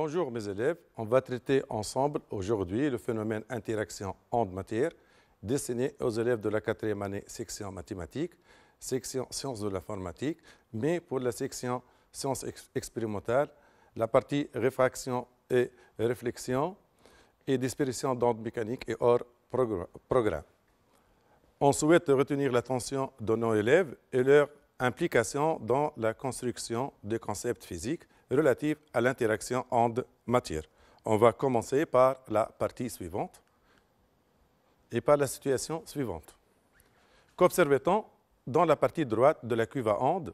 Bonjour mes élèves, on va traiter ensemble aujourd'hui le phénomène interaction onde-matière destiné aux élèves de la 4e année section mathématiques, section sciences de l'informatique, mais pour la section sciences expérimentales, la partie réfraction et réflexion et dispersion d'ondes mécaniques et hors programme. On souhaite retenir l'attention de nos élèves et leur implication dans la construction des concepts physiques relatifs à l'interaction onde-matière. On va commencer par la partie suivante et par la situation suivante. Qu'observe-t-on dans la partie droite de la cuve à ondes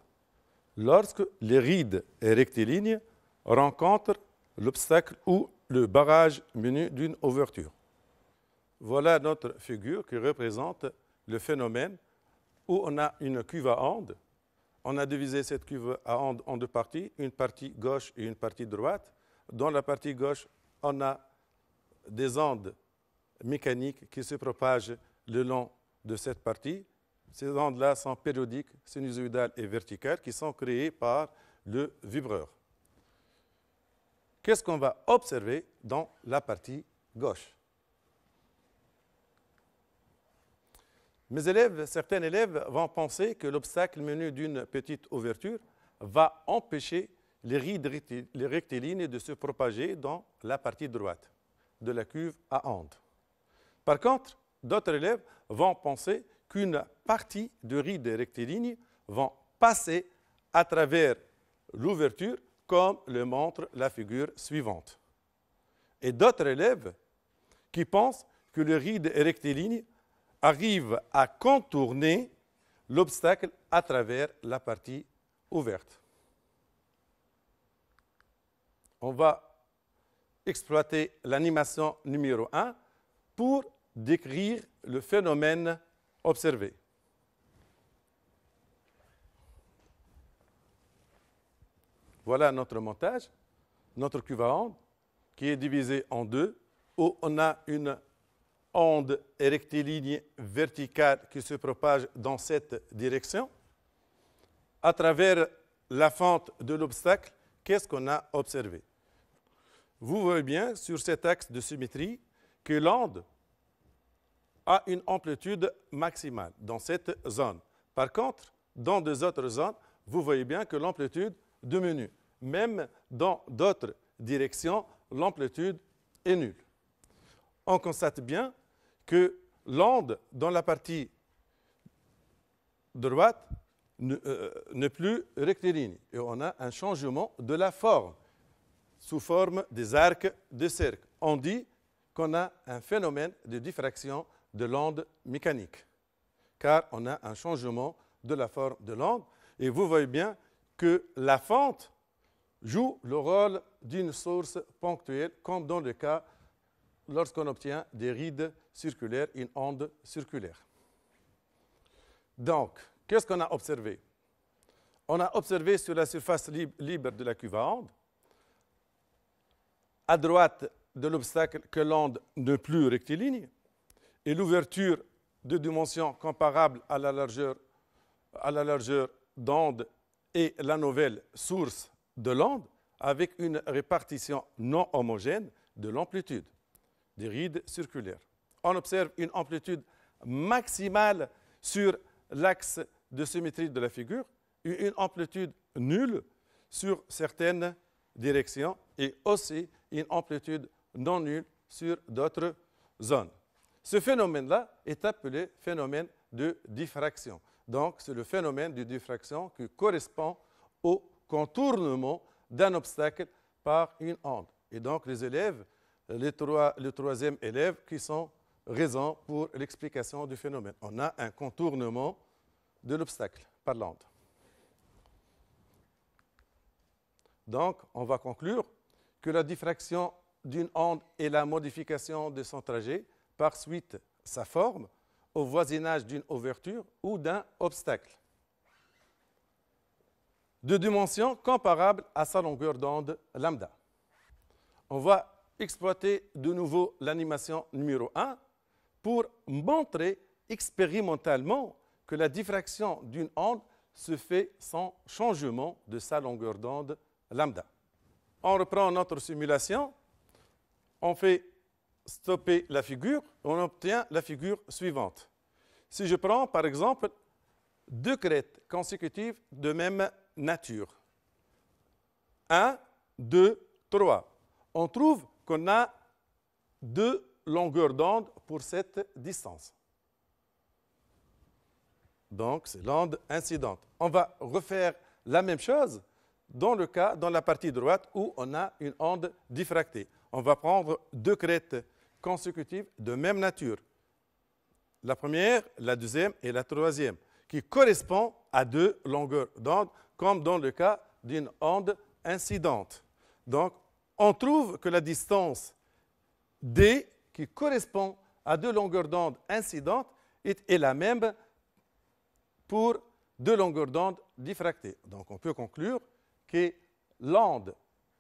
lorsque les rides rectilignes rencontrent l'obstacle ou le barrage muni d'une ouverture? Voilà notre figure qui représente le phénomène où on a une cuve à ondes. On a divisé cette cuve à ondes en deux parties, une partie gauche et une partie droite. Dans la partie gauche, on a des ondes mécaniques qui se propagent le long de cette partie. Ces ondes-là sont périodiques, sinusoïdales et verticales qui sont créées par le vibreur. Qu'est-ce qu'on va observer dans la partie gauche? Mes élèves, certains élèves vont penser que l'obstacle menu d'une petite ouverture va empêcher les rides rectilignes de se propager dans la partie droite de la cuve à ondes. Par contre, d'autres élèves vont penser qu'une partie de rides rectilignes vont passer à travers l'ouverture, comme le montre la figure suivante. Et d'autres élèves qui pensent que les rides rectilignes arrive à contourner l'obstacle à travers la partie ouverte. On va exploiter l'animation numéro 1 pour décrire le phénomène observé. Voilà notre montage, notre cuve à ondes qui est divisée en deux, où on a une onde rectiligne verticale qui se propage dans cette direction. À travers la fente de l'obstacle, qu'est-ce qu'on a observé? Vous voyez bien sur cet axe de symétrie que l'onde a une amplitude maximale dans cette zone. Par contre, dans deux autres zones, vous voyez bien que l'amplitude diminue. Même dans d'autres directions, l'amplitude est nulle. On constate bien que l'onde dans la partie droite n'est plus rectiligne et on a un changement de la forme sous forme des arcs de cercle. On dit qu'on a un phénomène de diffraction de l'onde mécanique car on a un changement de la forme de l'onde et vous voyez bien que la fente joue le rôle d'une source ponctuelle comme dans le cas lorsqu'on obtient des rides circulaires, une onde circulaire. Donc, qu'est-ce qu'on a observé? On a observé sur la surface libre de la cuve à ondes, à droite de l'obstacle que l'onde n'est plus rectiligne, et l'ouverture de dimensions comparables à la largeur d'onde et la nouvelle source de l'onde, avec une répartition non homogène de l'amplitude des rides circulaires. On observe une amplitude maximale sur l'axe de symétrie de la figure et une amplitude nulle sur certaines directions et aussi une amplitude non nulle sur d'autres zones. Ce phénomène-là est appelé phénomène de diffraction. Donc, c'est le phénomène de diffraction qui correspond au contournement d'un obstacle par une onde. Et donc, les élèves, le troisième élève qui sont raison pour l'explication du phénomène. On a un contournement de l'obstacle par l'onde. Donc, on va conclure que la diffraction d'une onde est la modification de son trajet par suite sa forme au voisinage d'une ouverture ou d'un obstacle de dimension comparable à sa longueur d'onde lambda. On va exploiter de nouveau l'animation numéro 1 pour montrer expérimentalement que la diffraction d'une onde se fait sans changement de sa longueur d'onde lambda. on reprend notre simulation, on fait stopper la figure, on obtient la figure suivante. Si je prends par exemple deux crêtes consécutives de même nature, 1, 2, 3, on trouve qu'on a deux longueurs d'onde pour cette distance. Donc, c'est l'onde incidente. On va refaire la même chose dans le cas, dans la partie droite, où on a une onde diffractée. On va prendre deux crêtes consécutives de même nature. La première, la deuxième et la troisième, qui correspondent à deux longueurs d'onde, comme dans le cas d'une onde incidente. Donc, on trouve que la distance D, qui correspond à deux longueurs d'onde incidentes, est la même pour deux longueurs d'onde diffractées. Donc, on peut conclure que l'onde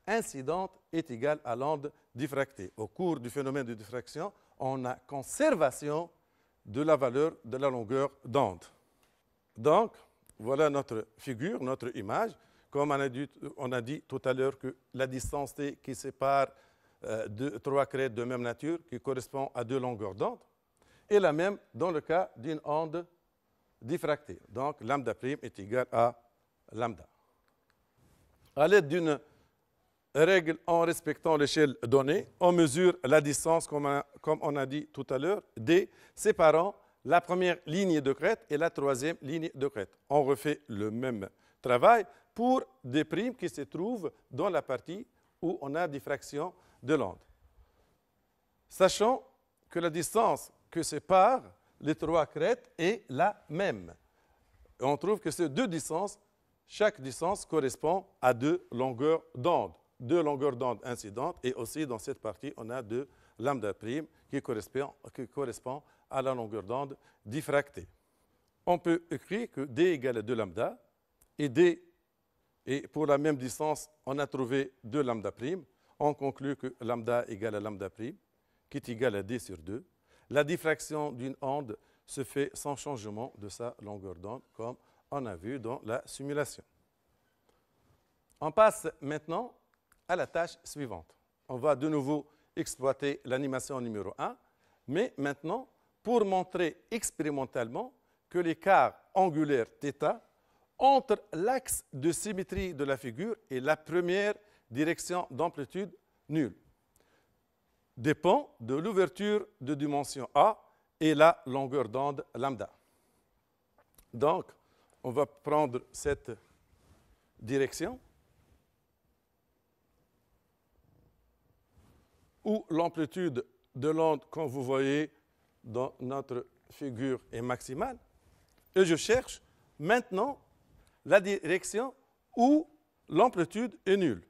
incidente est égale à l'onde diffractée. Au cours du phénomène de diffraction, on a conservation de la valeur de la longueur d'onde. Donc, voilà notre figure, notre image. Comme on a dit tout à l'heure que la distance T qui sépare trois crêtes de même nature, qui correspond à deux longueurs d'onde, est la même dans le cas d'une onde diffractée. Donc, lambda' est égal à lambda. À l'aide d'une règle en respectant l'échelle donnée, on mesure la distance, comme on a dit tout à l'heure, D, séparant la première ligne de crête et la troisième ligne de crête. On refait le même travail pour des primes qui se trouvent dans la partie où on a diffraction de l'onde. Sachant que la distance que séparent les trois crêtes est la même. On trouve que ces deux distances, chaque distance correspond à deux longueurs d'onde. Deux longueurs d'onde incidentes, et aussi dans cette partie, on a deux lambda' qui correspond à la longueur d'onde diffractée. On peut écrire que D égale à 2 lambda, et pour la même distance, on a trouvé 2 lambda'. On conclut que lambda égale à lambda', qui est égal à D sur 2. La diffraction d'une onde se fait sans changement de sa longueur d'onde, comme on a vu dans la simulation. On passe maintenant à la tâche suivante. On va de nouveau exploiter l'animation numéro 1, mais maintenant, pour montrer expérimentalement que l'écart angulaire θ entre l'axe de symétrie de la figure et la première direction d'amplitude nulle dépend de l'ouverture de dimension A et la longueur d'onde lambda. Donc, on va prendre cette direction où l'amplitude de l'onde, comme vous voyez dans notre figure, est maximale. Et je cherche maintenant la direction où l'amplitude est nulle.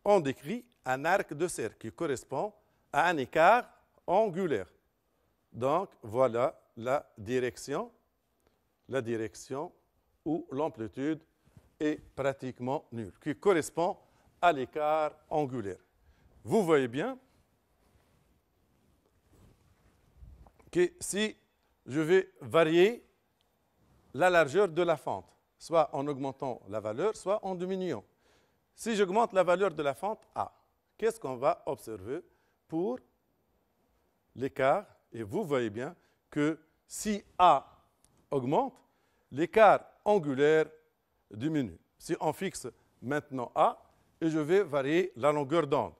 On décrit un arc de cercle qui correspond à un écart angulaire. Donc, voilà la direction où l'amplitude est pratiquement nulle, qui correspond à l'écart angulaire. Vous voyez bien que si je vais varier la largeur de la fente, soit en augmentant la valeur, soit en diminuant. Si j'augmente la valeur de la fente A, qu'est-ce qu'on va observer pour l'écart? Et vous voyez bien que si A augmente, l'écart angulaire diminue. Si on fixe maintenant A, et je vais varier la longueur d'onde.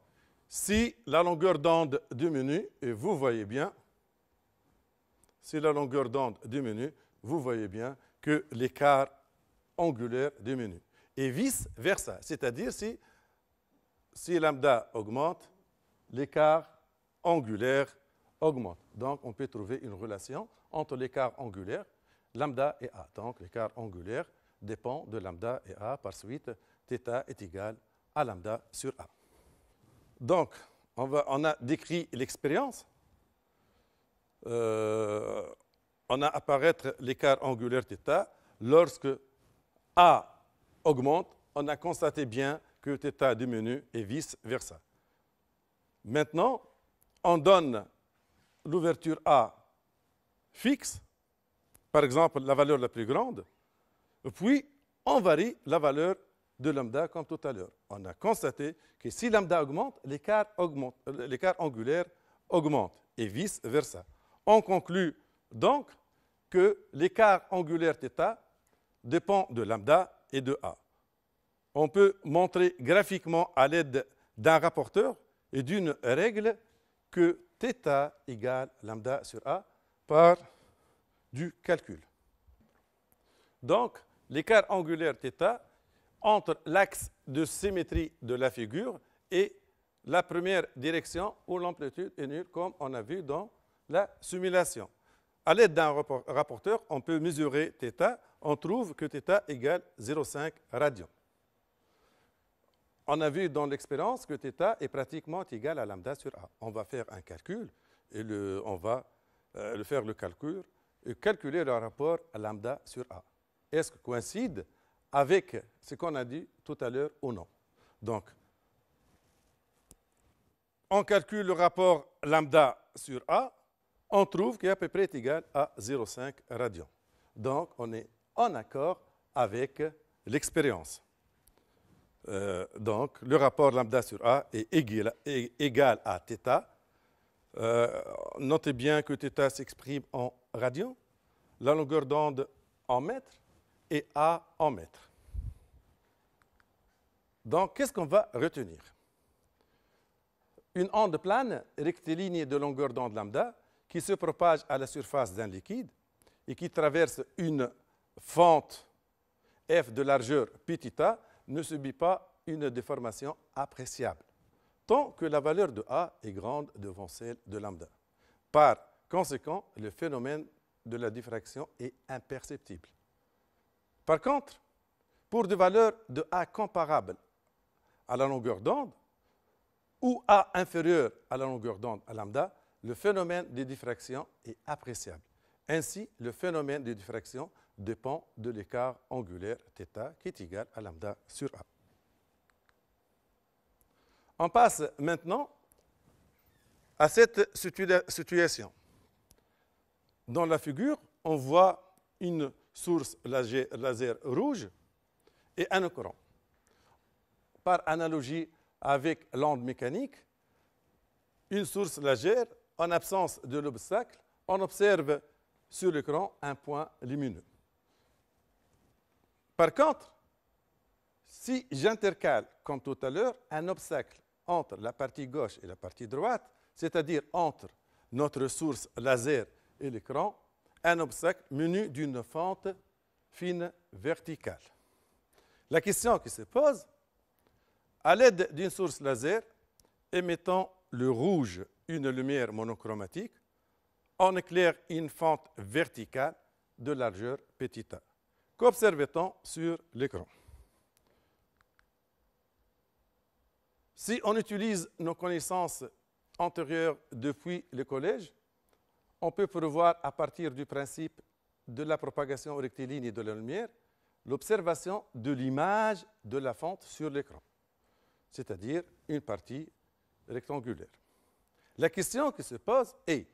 Si la longueur d'onde diminue, et vous voyez bien, si la longueur d'onde diminue, vous voyez bien que l'écart angulaire diminue. Et vice-versa, c'est-à-dire si lambda augmente, l'écart angulaire augmente. Donc, on peut trouver une relation entre l'écart angulaire, lambda et A. Donc, l'écart angulaire dépend de lambda et A. Par suite, θ est égal à lambda sur A. Donc, on a décrit l'expérience. On a apparaître l'écart angulaire θ. Lorsque A augmente, on a constaté bien que θ diminue et vice-versa. Maintenant, on donne l'ouverture A fixe, par exemple la valeur la plus grande, puis on varie la valeur de lambda comme tout à l'heure. On a constaté que si lambda augmente, l'écart angulaire augmente et vice-versa. On conclut donc que l'écart angulaire θ dépend de lambda et de A. On peut montrer graphiquement à l'aide d'un rapporteur et d'une règle que θ égale lambda sur A par du calcul. Donc, l'écart angulaire θ entre l'axe de symétrie de la figure et la première direction où l'amplitude est nulle, comme on a vu dans la simulation. À l'aide d'un rapporteur, on peut mesurer θ. On trouve que θ égale 0,5 radian. On a vu dans l'expérience que θ est pratiquement égal à lambda sur A. On va faire un calcul et on va faire le calcul et calculer le rapport à lambda sur A. Est-ce que coïncide avec ce qu'on a dit tout à l'heure ou non? Donc, on calcule le rapport lambda sur A, on trouve qu'il est à peu près égal à 0,5 radian. Donc, on est en accord avec l'expérience. Donc, le rapport lambda sur A est égal à θ. Notez bien que θ s'exprime en radians, la longueur d'onde en mètres et A en mètres. Donc, qu'est-ce qu'on va retenir? Une onde plane rectiligne de longueur d'onde lambda qui se propage à la surface d'un liquide et qui traverse une fente f de largeur πθ ne subit pas une déformation appréciable, tant que la valeur de A est grande devant celle de lambda. Par conséquent, le phénomène de la diffraction est imperceptible. Par contre, pour des valeurs de A comparables à la longueur d'onde, ou A inférieur à la longueur d'onde à lambda, le phénomène de diffraction est appréciable. Ainsi, le phénomène de diffraction dépend de l'écart angulaire θ qui est égal à lambda sur A. On passe maintenant à cette situation. Dans la figure, on voit une source laser rouge et un courant. Par analogie avec l'onde mécanique, une source laser, en absence de l'obstacle, on observe sur l'écran un point lumineux. Par contre, si j'intercale, comme tout à l'heure, un obstacle entre la partie gauche et la partie droite, c'est-à-dire entre notre source laser et l'écran, un obstacle muni d'une fente fine verticale. La question qui se pose, à l'aide d'une source laser émettant le rouge une lumière monochromatique, on éclaire une fente verticale de largeur πθ. Qu'observe-t-on sur l'écran? Si on utilise nos connaissances antérieures depuis le collège, on peut prévoir à partir du principe de la propagation rectiligne de la lumière l'observation de l'image de la fente sur l'écran, c'est-à-dire une partie rectangulaire. La question qui se pose est,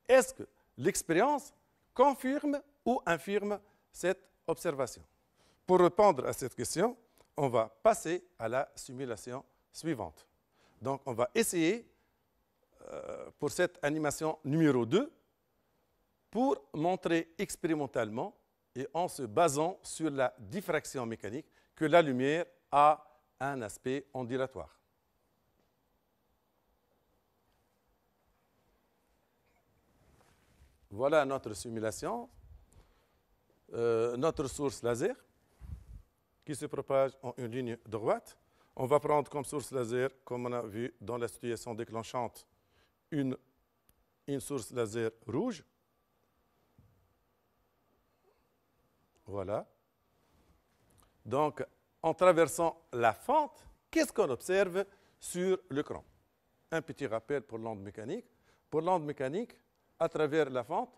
est-ce que l'expérience confirme ou infirme cette observation? Pour répondre à cette question, on va passer à la simulation suivante. Donc, on va essayer, pour cette animation numéro 2, pour montrer expérimentalement et en se basant sur la diffraction mécanique que la lumière a un aspect ondulatoire. Voilà notre simulation, notre source laser qui se propage en une ligne droite. On va prendre comme source laser, comme on a vu dans la situation déclenchante, une source laser rouge. Voilà. Donc, en traversant la fente, qu'est-ce qu'on observe sur l'écran? Un petit rappel pour l'onde mécanique. Pour l'onde mécanique, à travers la fente,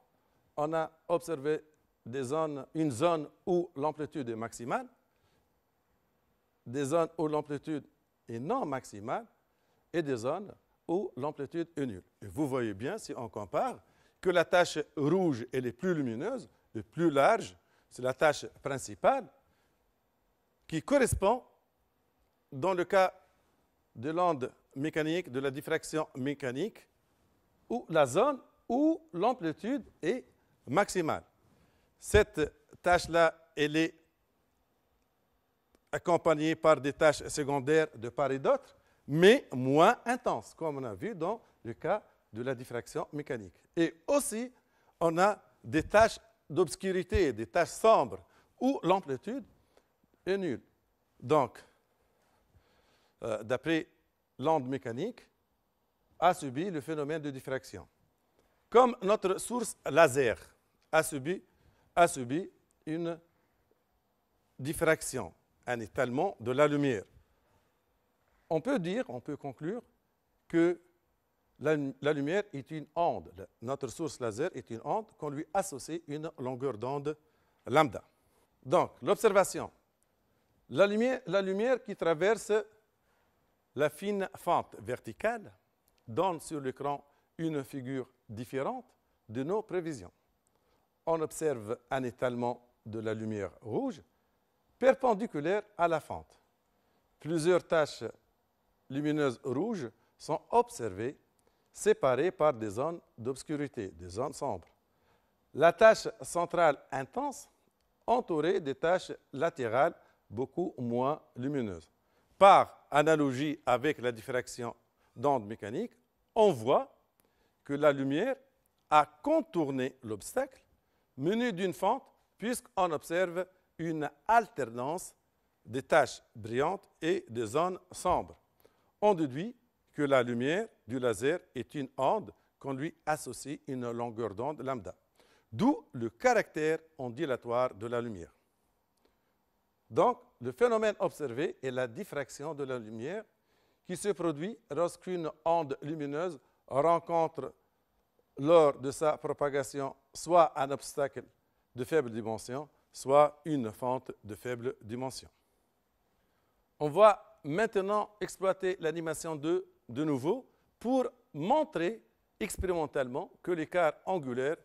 on a observé une zone où l'amplitude est maximale, des zones où l'amplitude est non maximale et des zones où l'amplitude est nulle. Et vous voyez bien, si on compare, que la tache rouge elle est plus lumineuse et plus large. C'est la tache principale qui correspond dans le cas de l'onde mécanique, de la diffraction mécanique, où la zone où l'amplitude est maximale. Cette tâche-là, elle est accompagnée par des tâches secondaires de part et d'autre, mais moins intenses, comme on a vu dans le cas de la diffraction mécanique. Et aussi, on a des tâches d'obscurité, des tâches sombres, où l'amplitude est nulle. Donc, d'après l'onde mécanique, a subi le phénomène de diffraction. Comme notre source laser a subi une diffraction, un étalement de la lumière. On peut conclure que la lumière est une onde. Notre source laser est une onde qu'on lui associe une longueur d'onde lambda. Donc, l'observation. La lumière qui traverse la fine fente verticale donne sur l'écran une figure différente de nos prévisions. On observe un étalement de la lumière rouge perpendiculaire à la fente. Plusieurs taches lumineuses rouges sont observées, séparées par des zones d'obscurité, des zones sombres. La tache centrale intense entourée des taches latérales beaucoup moins lumineuses. Par analogie avec la diffraction d'ondes mécaniques, on voit que la lumière a contourné l'obstacle menu d'une fente puisqu'on observe une alternance des taches brillantes et des zones sombres. On déduit que la lumière du laser est une onde qu'on lui associe une longueur d'onde lambda, d'où le caractère ondulatoire de la lumière. Donc, le phénomène observé est la diffraction de la lumière qui se produit lorsqu'une onde lumineuse rencontre lors de sa propagation soit un obstacle de faible dimension, soit une fente de faible dimension. On va maintenant exploiter l'animation de nouveau pour montrer expérimentalement que l'écart angulaire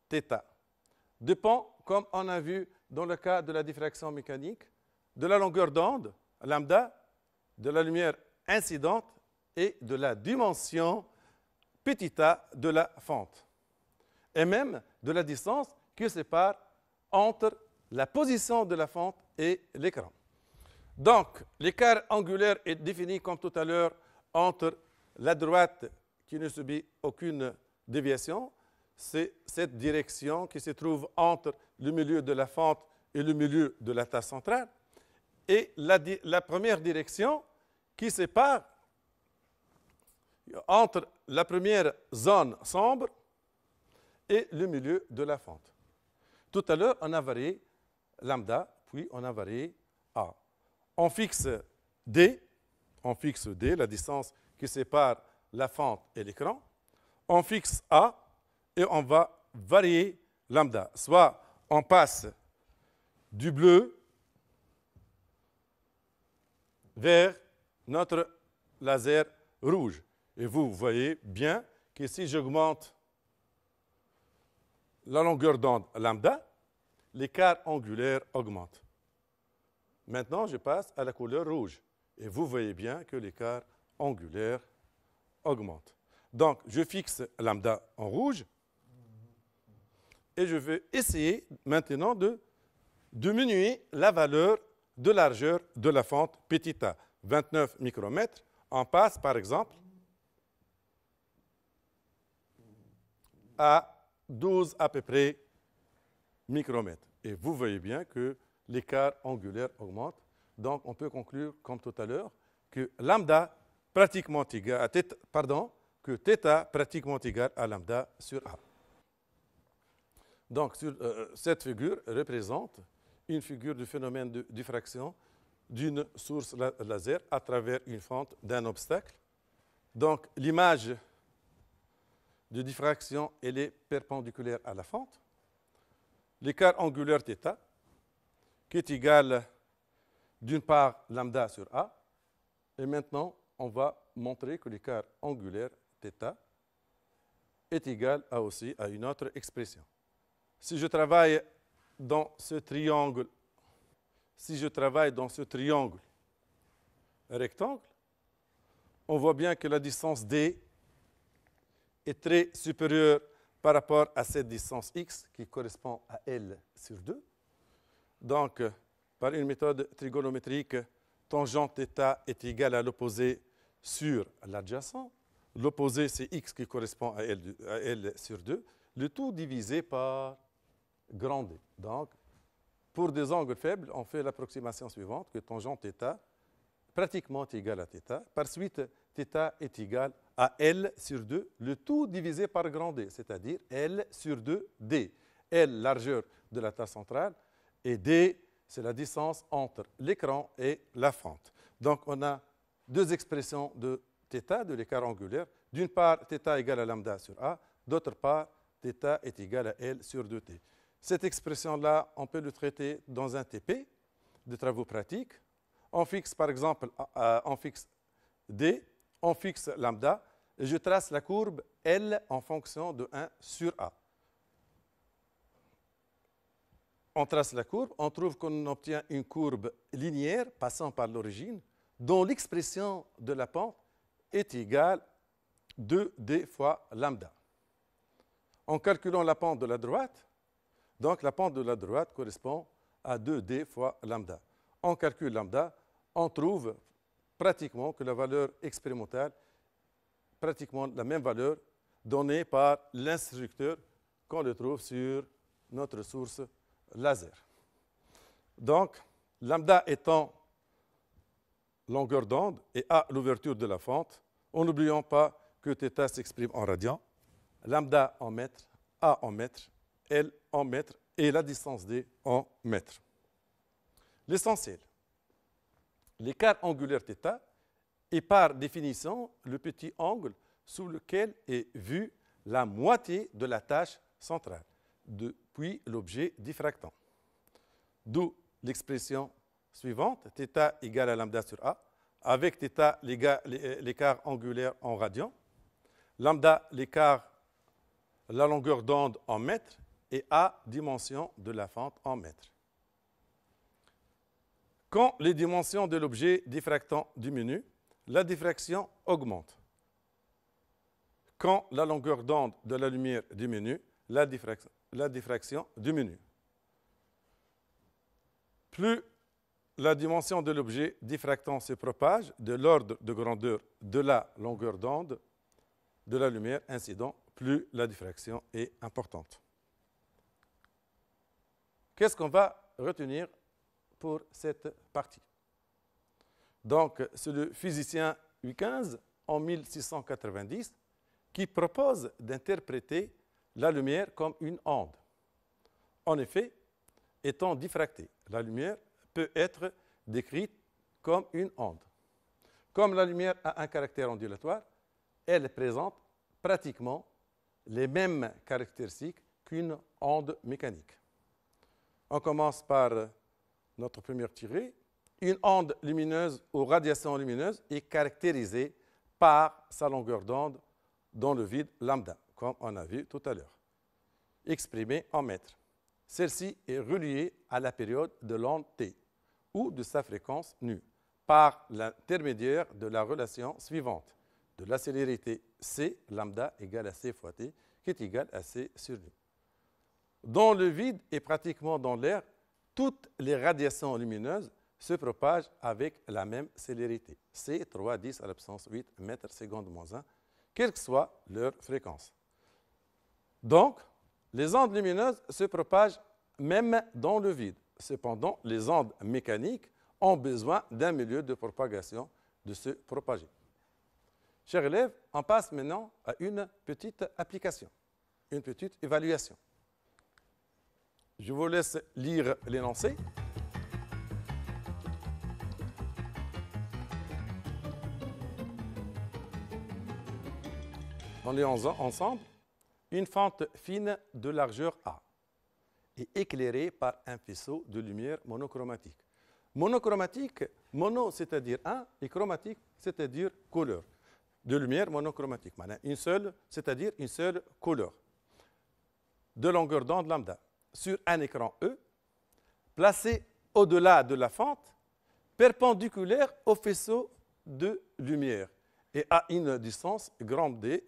θ dépend, comme on a vu dans le cas de la diffraction mécanique, de la longueur d'onde, lambda, de la lumière incidente et de la dimension θ de la fente, et même de la distance qui sépare entre la position de la fente et l'écran. Donc, l'écart angulaire est défini comme tout à l'heure entre la droite qui ne subit aucune déviation, c'est cette direction qui se trouve entre le milieu de la fente et le milieu de la tâche centrale, et la première direction qui sépare entre la première zone sombre et le milieu de la fente. Tout à l'heure, on a varié lambda, puis on a varié A. On fixe D, la distance qui sépare la fente et l'écran. On fixe A et on va varier lambda. Soit on passe du bleu vers notre laser rouge. Et vous voyez bien que si j'augmente la longueur d'onde lambda, l'écart angulaire augmente. Maintenant, je passe à la couleur rouge. Et vous voyez bien que l'écart angulaire augmente. Donc, je fixe lambda en rouge. Et je vais essayer maintenant de diminuer la valeur de largeur de la fente θ. 29 micromètres. On passe, par exemple, à 12 à peu près micromètres. Et vous voyez bien que l'écart angulaire augmente. Donc, on peut conclure, comme tout à l'heure, que lambda pratiquement égal à que θ pratiquement égal à lambda sur A. Donc, cette figure représente une figure du phénomène de diffraction d'une source laser à travers une fente d'un obstacle. Donc, l'image de diffraction, elle est perpendiculaire à la fente. L'écart angulaire θ, qui est égal d'une part lambda sur A. Et maintenant, on va montrer que l'écart angulaire θ est égal aussi à une autre expression. Si je travaille dans ce triangle, rectangle, on voit bien que la distance D est très supérieure par rapport à cette distance x qui correspond à L sur 2. Donc, par une méthode trigonométrique, tangente θ est égale à l'opposé sur l'adjacent. L'opposé, c'est x qui correspond à L sur 2. Le tout divisé par grand D. Donc, pour des angles faibles, on fait l'approximation suivante, que tangente θ pratiquement égale à θ. Par suite, θ est égal à L sur 2, le tout divisé par grand D, c'est-à-dire L sur 2 D. L, largeur de la tâche centrale, et D, c'est la distance entre l'écran et la fente. Donc, on a deux expressions de θ, de l'écart angulaire. D'une part, θ égale à lambda sur A, d'autre part, θ est égal à L sur 2T. Cette expression-là, on peut le traiter dans un TP de travaux pratiques. On fixe, par exemple, on fixe D, on fixe lambda, et je trace la courbe L en fonction de 1 sur A. On trace la courbe, on trouve qu'on obtient une courbe linéaire passant par l'origine, dont l'expression de la pente est égale à 2D fois lambda. En calculant la pente de la droite, donc la pente de la droite correspond à 2D fois lambda. On calcule lambda, on trouve pratiquement que la valeur expérimentale, pratiquement la même valeur donnée par l'instructeur qu'on le trouve sur notre source laser. Donc, lambda étant longueur d'onde et A l'ouverture de la fente, en n'oubliant pas que θ s'exprime en radians, lambda en mètres, A en mètres, L en mètres et la distance D en mètres. L'essentiel, l'écart angulaire θ est par définition le petit angle sous lequel est vue la moitié de la tâche centrale, depuis l'objet diffractant. D'où l'expression suivante, θ égale à lambda sur A, avec θ l'écart angulaire en radians, lambda l'écart, la longueur d'onde en mètres, et A dimension de la fente en mètres. Quand les dimensions de l'objet diffractant diminuent, la diffraction augmente. Quand la longueur d'onde de la lumière diminue, la diffraction diminue. Plus la dimension de l'objet diffractant se propage de l'ordre de grandeur de la longueur d'onde de la lumière incident, plus la diffraction est importante. Qu'est-ce qu'on va retenir pour cette partie? Donc, c'est le physicien Huygens, en 1690, qui propose d'interpréter la lumière comme une onde. En effet, étant diffractée, la lumière peut être décrite comme une onde. Comme la lumière a un caractère ondulatoire, elle présente pratiquement les mêmes caractéristiques qu'une onde mécanique. On commence par notre première tirée. Une onde lumineuse ou radiation lumineuse est caractérisée par sa longueur d'onde dans le vide lambda, comme on a vu tout à l'heure, exprimée en mètres. Celle-ci est reliée à la période de l'onde t, ou de sa fréquence nue, par l'intermédiaire de la relation suivante, de la célérité c, lambda égale à c fois t, qui est égale à c sur nu. Dans le vide et pratiquement dans l'air, toutes les radiations lumineuses se propagent avec la même célérité, c 3 10 à la puissance 8 mètres seconde moins 1, quelle que soit leur fréquence. Donc, les ondes lumineuses se propagent même dans le vide. Cependant, les ondes mécaniques ont besoin d'un milieu de propagation de se propager. Chers élèves, on passe maintenant à une petite application, une petite évaluation. Je vous laisse lire l'énoncé. On lit ensemble. Une fente fine de largeur A est éclairée par un faisceau de lumière monochromatique. Monochromatique, mono c'est-à-dire un, et chromatique c'est-à-dire couleur. De lumière monochromatique, une seule, c'est-à-dire une seule couleur. De longueur d'onde lambda. Sur un écran E, placé au-delà de la fente, perpendiculaire au faisceau de lumière et à une distance grand D,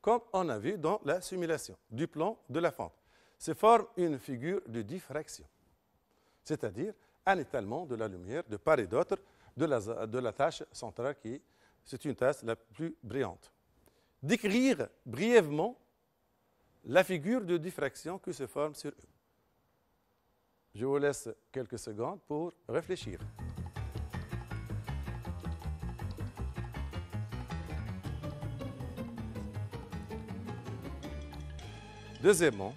comme on a vu dans la simulation du plan de la fente. Se forme une figure de diffraction, c'est-à-dire un étalement de la lumière de part et d'autre de la tâche centrale qui c'est une tâche la plus brillante. Décrire brièvement la figure de diffraction qui se forme sur eux. Je vous laisse quelques secondes pour réfléchir. Deuxièmement,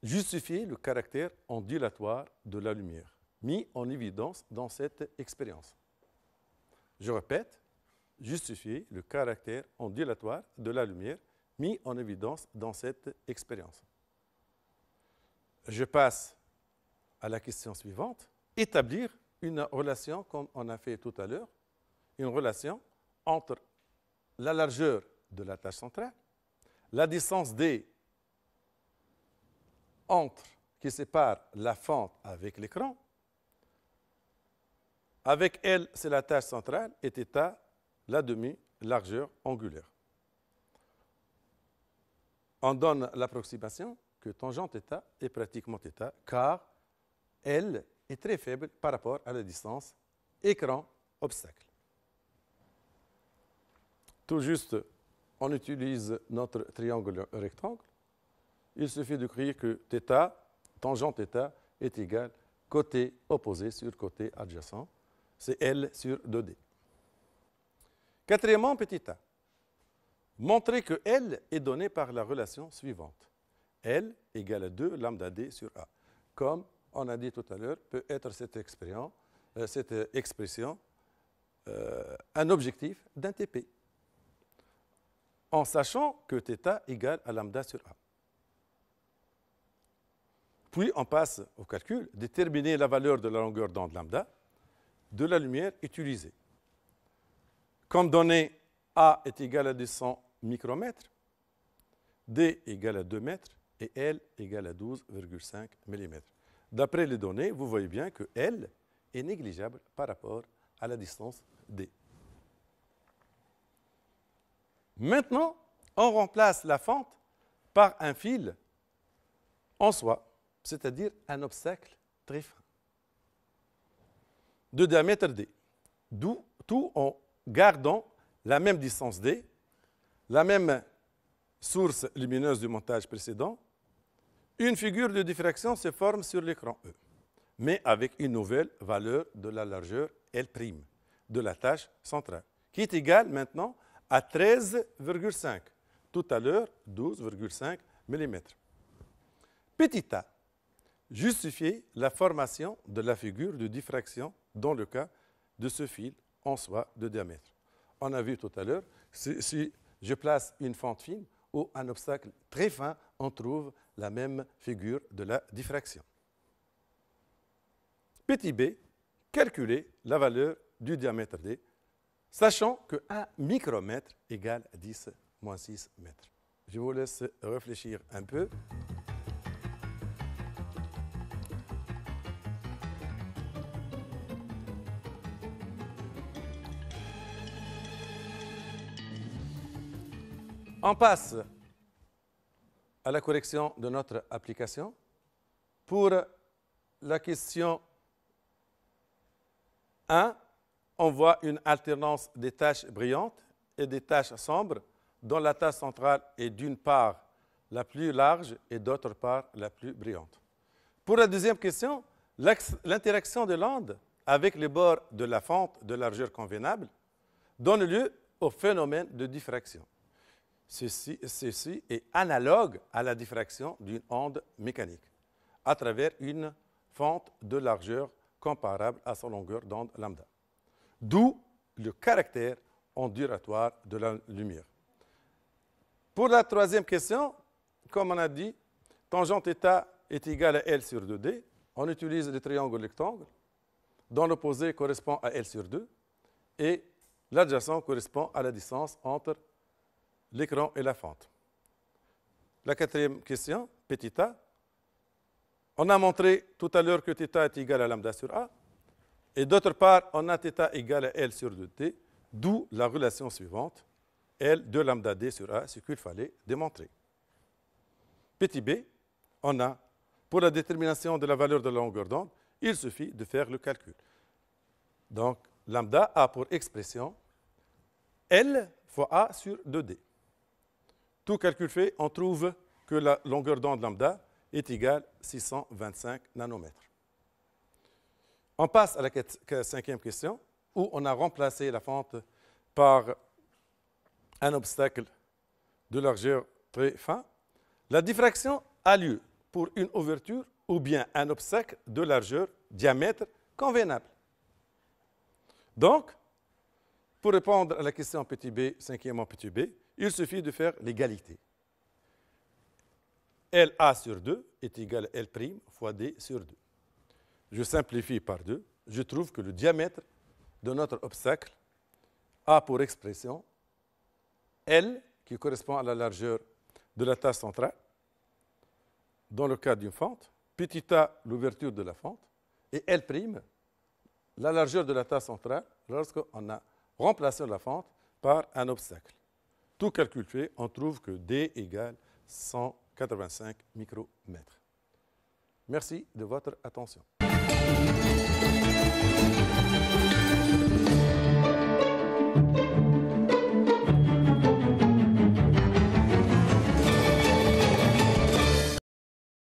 justifier le caractère ondulatoire de la lumière, mis en évidence dans cette expérience. Je répète, justifier le caractère ondulatoire de la lumière, mis en évidence dans cette expérience. Je passe à la question suivante. Établir une relation, comme on a fait tout à l'heure, une relation entre la largeur de la tâche centrale, la distance D qui sépare la fente avec l'écran, avec L, c'est la tâche centrale, et θ, la demi-largeur angulaire. On donne l'approximation que tangente θ est pratiquement θ, car L est très faible par rapport à la distance écran-obstacle. Tout juste, on utilise notre triangle rectangle. Il suffit de créer que θ, tangente θ, est égale côté opposé sur côté adjacent. C'est L sur 2D. Quatrièmement, petit a. Montrer que L est donné par la relation suivante. L égale à 2 lambda D sur A. Comme on a dit tout à l'heure, peut être cette expression un objectif d'un TP. En sachant que θ égale à lambda sur A. Puis on passe au calcul, déterminer la valeur de la longueur d'onde lambda de la lumière utilisée. Comme donné, A est égal à 200 micromètres, D égale à 2 mètres et L égale à 12,5 mm. D'après les données, vous voyez bien que L est négligeable par rapport à la distance D. Maintenant, on remplace la fente par un fil en soie, c'est-à-dire un obstacle très fin, de diamètre D. Tout en gardant la même distance D, la même source lumineuse du montage précédent. Une figure de diffraction se forme sur l'écran E, mais avec une nouvelle valeur de la largeur L' de la tâche centrale, qui est égale maintenant à 13,5. Tout à l'heure, 12,5 mm. Petit a. Justifier la formation de la figure de diffraction dans le cas de ce fil en soie de diamètre. On a vu tout à l'heure, si je place une fente fine ou un obstacle très fin, on trouve la même figure de la diffraction. Petit b, calculer la valeur du diamètre D, sachant que 1 micromètre égale 10 moins 6 mètres. Je vous laisse réfléchir un peu. On passe à la correction de notre application. Pour la question 1, on voit une alternance des tâches brillantes et des tâches sombres dont la tâche centrale est d'une part la plus large et d'autre part la plus brillante. Pour la deuxième question, l'interaction de l'onde avec les bords de la fente de largeur convenable donne lieu au phénomène de diffraction. Ceci est analogue à la diffraction d'une onde mécanique à travers une fente de largeur comparable à sa longueur d'onde lambda. D'où le caractère ondulatoire de la lumière. Pour la troisième question, comme on a dit, tangente θ est égale à L sur 2D. On utilise le triangle rectangle dont l'opposé correspond à L sur 2 et l'adjacent correspond à la distance entre l'écran et la fente. La quatrième question, petit a. On a montré tout à l'heure que θ est égal à lambda sur A. Et d'autre part, on a θ égale à L sur 2T, d'où la relation suivante, L de lambda D sur A, ce qu'il fallait démontrer. Petit b, on a, pour la détermination de la valeur de la longueur d'onde, il suffit de faire le calcul. Donc, lambda a pour expression L fois A sur 2D. Tout calcul fait, on trouve que la longueur d'onde lambda est égale à 625 nanomètres. On passe à la cinquième question, où on a remplacé la fente par un obstacle de largeur très fin. La diffraction a lieu pour une ouverture ou bien un obstacle de largeur diamètre convenable. Donc, pour répondre à la question petit b, cinquièmement petit b, il suffit de faire l'égalité. LA sur 2 est égal à L' fois D sur 2. Je simplifie par 2. Je trouve que le diamètre de notre obstacle a pour expression L, qui correspond à la largeur de la tasse centrale, dans le cas d'une fente, petit a, l'ouverture de la fente, et L', la largeur de la tasse centrale, lorsqu'on a remplacé la fente par un obstacle. Tout calcul fait, on trouve que D égale 185 micromètres. Merci de votre attention.